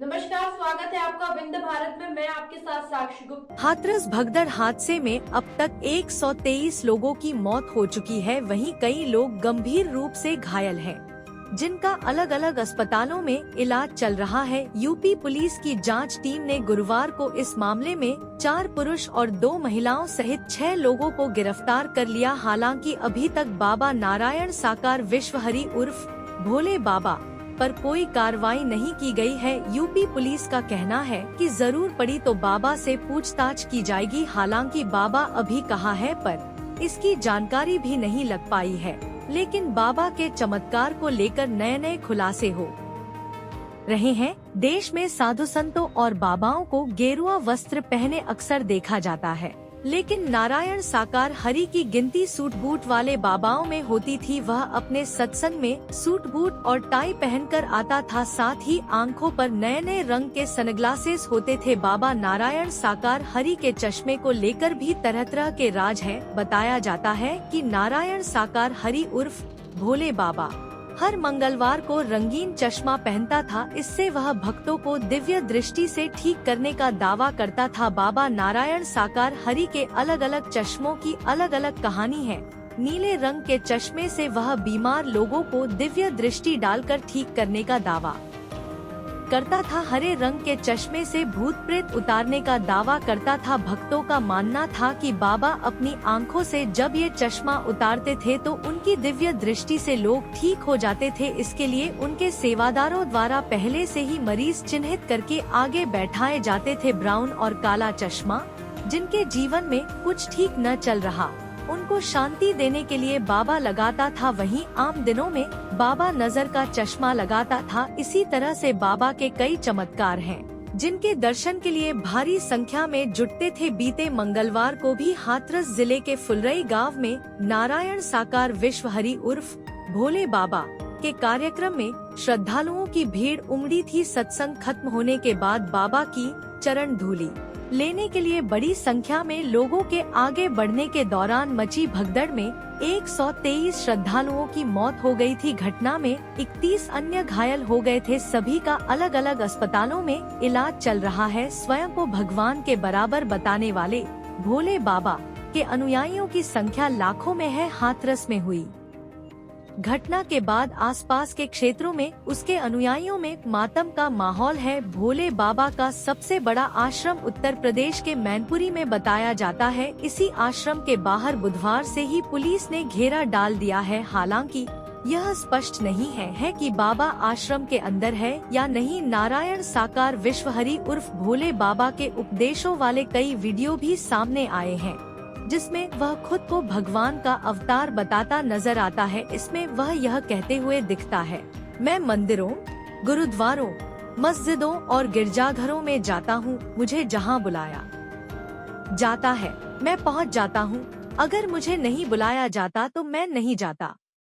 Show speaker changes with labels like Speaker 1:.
Speaker 1: नमस्कार, स्वागत है आपका विंध्य भारत में। मैं आपके साथ साक्षी गुप्ता।
Speaker 2: हाथरस भगदड़ हादसे में अब तक 123 लोगों की मौत हो चुकी है। वहीं कई लोग गंभीर रूप से घायल हैं, जिनका अलग अलग अस्पतालों में इलाज चल रहा है। यूपी पुलिस की जांच टीम ने गुरुवार को इस मामले में 4 पुरुष और 2 महिलाओं सहित 6 लोगों को गिरफ्तार कर लिया। हालांकि अभी तक बाबा नारायण साकार विश्वहरि उर्फ भोले बाबा पर कोई कार्रवाई नहीं की गई है। यूपी पुलिस का कहना है कि जरूर पड़ी तो बाबा से पूछताछ की जाएगी। हालांकि बाबा अभी कहाँ है पर इसकी जानकारी भी नहीं लग पाई है, लेकिन बाबा के चमत्कार को लेकर नए खुलासे हो रहे हैं। देश में साधु संतों और बाबाओं को गेरुआ वस्त्र पहने अक्सर देखा जाता है, लेकिन नारायण साकार हरि की गिनती सूट बूट वाले बाबाओं में होती थी। वह अपने सत्संग में सूट बूट और टाई पहनकर आता था, साथ ही आंखों पर नए रंग के सनग्लासेस होते थे। बाबा नारायण साकार हरि के चश्मे को लेकर भी तरह तरह के राज हैं। बताया जाता है कि नारायण साकार हरि उर्फ भोले बाबा हर मंगलवार को रंगीन चश्मा पहनता था। इससे वह भक्तों को दिव्य दृष्टि से ठीक करने का दावा करता था। बाबा नारायण साकार हरि के अलग अलग चश्मों की अलग अलग कहानी है। नीले रंग के चश्मे से वह बीमार लोगों को दिव्य दृष्टि डालकर ठीक करने का दावा करता था। हरे रंग के चश्मे से भूत प्रेत उतारने का दावा करता था। भक्तों का मानना था कि बाबा अपनी आंखों से जब ये चश्मा उतारते थे तो उनकी दिव्य दृष्टि से लोग ठीक हो जाते थे। इसके लिए उनके सेवादारों द्वारा पहले से ही मरीज चिन्हित करके आगे बैठाए जाते थे। ब्राउन और काला चश्मा जिनके जीवन में कुछ ठीक न चल रहा, उनको शांति देने के लिए बाबा लगाता था। वहीं आम दिनों में बाबा नजर का चश्मा लगाता था। इसी तरह से बाबा के कई चमत्कार हैं, जिनके दर्शन के लिए भारी संख्या में जुटते थे। बीते मंगलवार को भी हाथरस जिले के फुलरई गांव में नारायण साकार विश्वहरि उर्फ भोले बाबा के कार्यक्रम में श्रद्धालुओं की भीड़ उमड़ी थी। सत्संग खत्म होने के बाद बाबा की चरण धूली लेने के लिए बड़ी संख्या में लोगों के आगे बढ़ने के दौरान मची भगदड़ में 123 श्रद्धालुओं की मौत हो गई थी। घटना में 31 अन्य घायल हो गए थे। सभी का अलग अलग अस्पतालों में इलाज चल रहा है। स्वयं को भगवान के बराबर बताने वाले भोले बाबा के अनुयायियों की संख्या लाखों में है। हाथरस में हुई घटना के बाद आसपास के क्षेत्रों में उसके अनुयायियों में मातम का माहौल है। भोले बाबा का सबसे बड़ा आश्रम उत्तर प्रदेश के मैनपुरी में बताया जाता है। इसी आश्रम के बाहर बुधवार से ही पुलिस ने घेरा डाल दिया है। हालांकि यह स्पष्ट नहीं है कि बाबा आश्रम के अंदर है या नहीं। नारायण साकार विश्वहरि उर्फ भोले बाबा के उपदेशों वाले कई वीडियो भी सामने आए हैं, जिसमें वह खुद को भगवान का अवतार बताता नजर आता है। इसमें वह यह कहते हुए दिखता है, मैं मंदिरों, गुरुद्वारों, मस्जिदों और गिरजाघरों में जाता हूँ। मुझे जहाँ बुलाया जाता है मैं पहुँच जाता हूँ। अगर मुझे नहीं बुलाया जाता तो मैं नहीं जाता।